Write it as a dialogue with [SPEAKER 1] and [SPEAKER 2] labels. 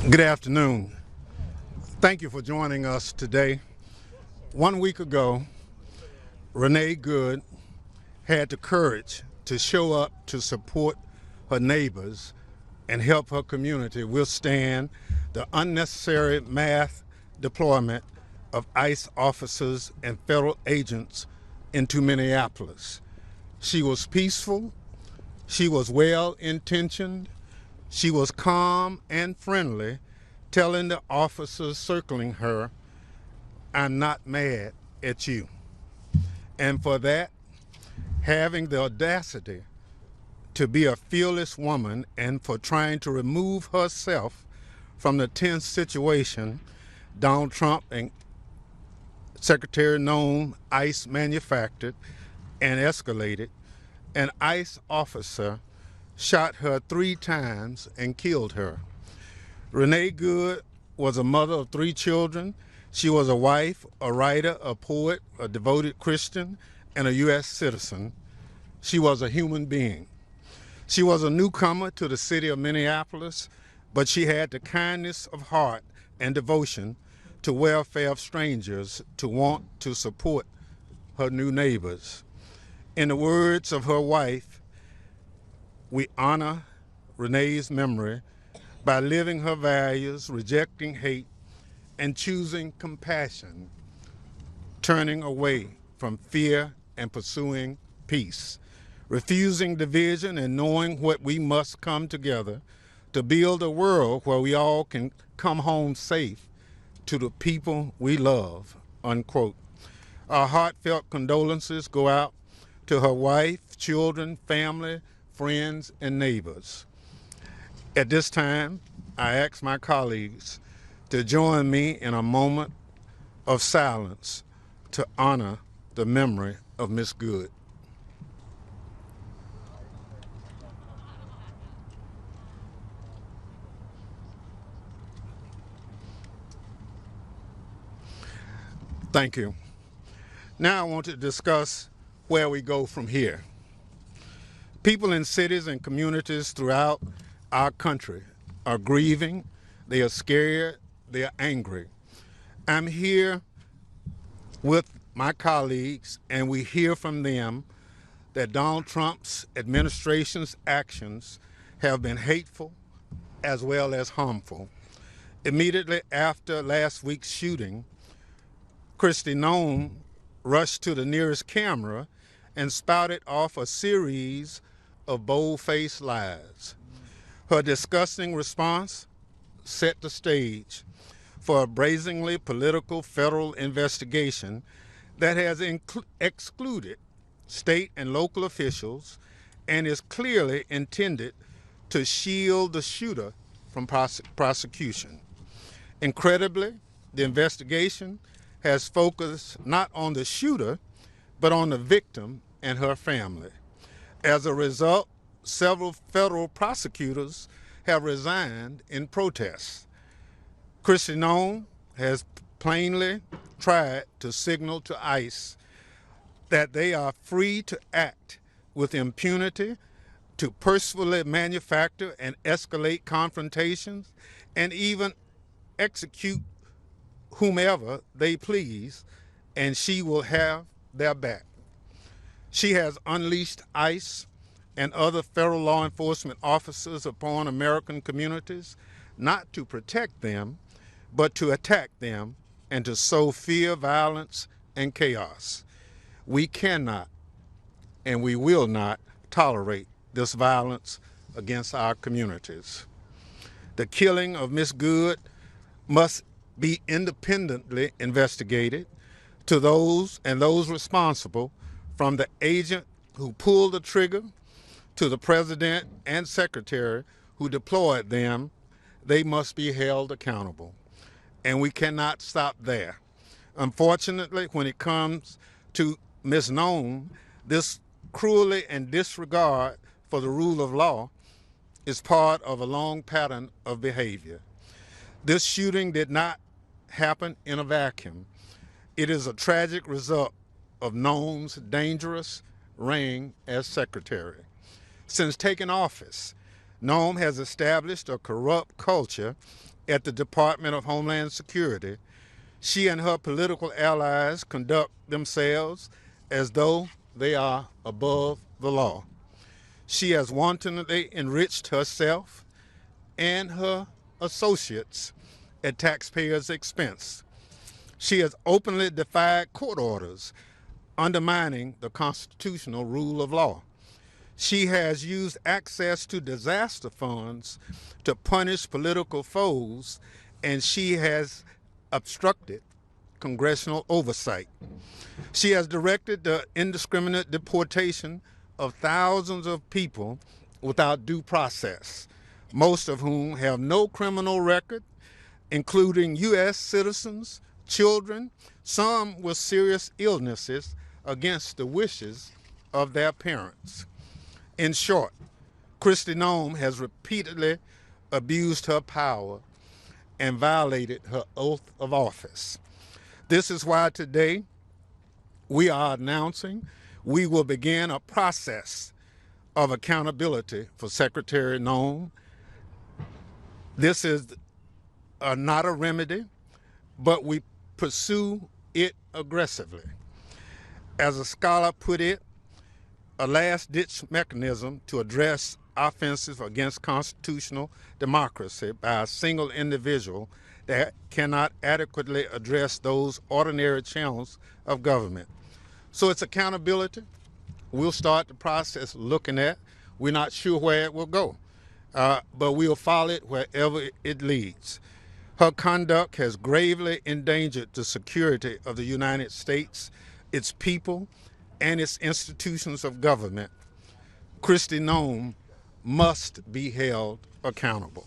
[SPEAKER 1] Good afternoon. Thank you for joining us today. 1 week ago, Renee Good had the courage to show up to support her neighbors and help her community withstand the unnecessary mass deployment of ICE officers and federal agents into Minneapolis. She was peaceful, she was well-intentioned, she was calm and friendly, telling the officers circling her, "I'm not mad at you." And for that, having the audacity to be a fearless woman and for trying to remove herself from the tense situation Donald Trump and Secretary Noem ICE manufactured and escalated, an ICE officer shot her 3 times and killed her. Renee Good was a mother of 3 children. She was a wife, a writer, a poet, a devoted Christian, and a U.S. citizen. She was a human being. She was a newcomer to the city of Minneapolis, but she had the kindness of heart and devotion to welfare of strangers to want to support her new neighbors. In the words of her wife, we honor Renee's memory by living her values, rejecting hate, and choosing compassion, turning away from fear and pursuing peace, refusing division and knowing what we must come together to build a world where we all can come home safe to the people we love, unquote. Our heartfelt condolences go out to her wife, children, family, friends, and neighbors. At this time, I ask my colleagues to join me in a moment of silence to honor the memory of Miss Good. Thank you. Now I want to discuss where we go from here. People in cities and communities throughout our country are grieving, they are scared, they are angry. I'm here with my colleagues, and we hear from them that Donald Trump's administration's actions have been hateful as well as harmful. Immediately after last week's shooting, Kristi Noem rushed to the nearest camera and spouted off a series of bold-faced lies. Her disgusting response set the stage for a brazenly political federal investigation that has excluded state and local officials and is clearly intended to shield the shooter from prosecution. Incredibly, the investigation has focused not on the shooter, but on the victim and her family. As a result, several federal prosecutors have resigned in protest. Kristi Noem has plainly tried to signal to ICE that they are free to act with impunity, to purposefully manufacture and escalate confrontations, and even execute whomever they please, and she will have their back. She has unleashed ICE and other federal law enforcement officers upon American communities, not to protect them, but to attack them and to sow fear, violence, and chaos. We cannot and we will not tolerate this violence against our communities. The killing of Miss Good must be independently investigated to those responsible, from the agent who pulled the trigger to the president and secretary who deployed them. They must be held accountable. And we cannot stop there. Unfortunately, when it comes to Ms. Noem, this cruelty and disregard for the rule of law is part of a long pattern of behavior. This shooting did not happen in a vacuum. It is a tragic result of Noem's dangerous reign as secretary. Since taking office, Noem has established a corrupt culture at the Department of Homeland Security, she and her political allies conduct themselves as though they are above the law. She has wantonly enriched herself and her associates at taxpayers' expense. She has openly defied court orders, undermining the constitutional rule of law. She has used access to disaster funds to punish political foes, and she has obstructed congressional oversight. She has directed the indiscriminate deportation of thousands of people without due process, most of whom have no criminal record, including U.S. citizens, children, some with serious illnesses against the wishes of their parents. In short, Kristi Noem has repeatedly abused her power and violated her oath of office. This is why today we are announcing we will begin a process of accountability for Secretary Noem. This is not a remedy, but we pursue it aggressively. As a scholar put it, a last-ditch mechanism to address offenses against constitutional democracy by a single individual that cannot adequately address those ordinary channels of government. So it's accountability. We'll start the process looking at. We're not sure where it will go, but we'll follow it wherever it leads. Her conduct has gravely endangered the security of the United States, its people, and its institutions of government. Kristi Noem must be held accountable.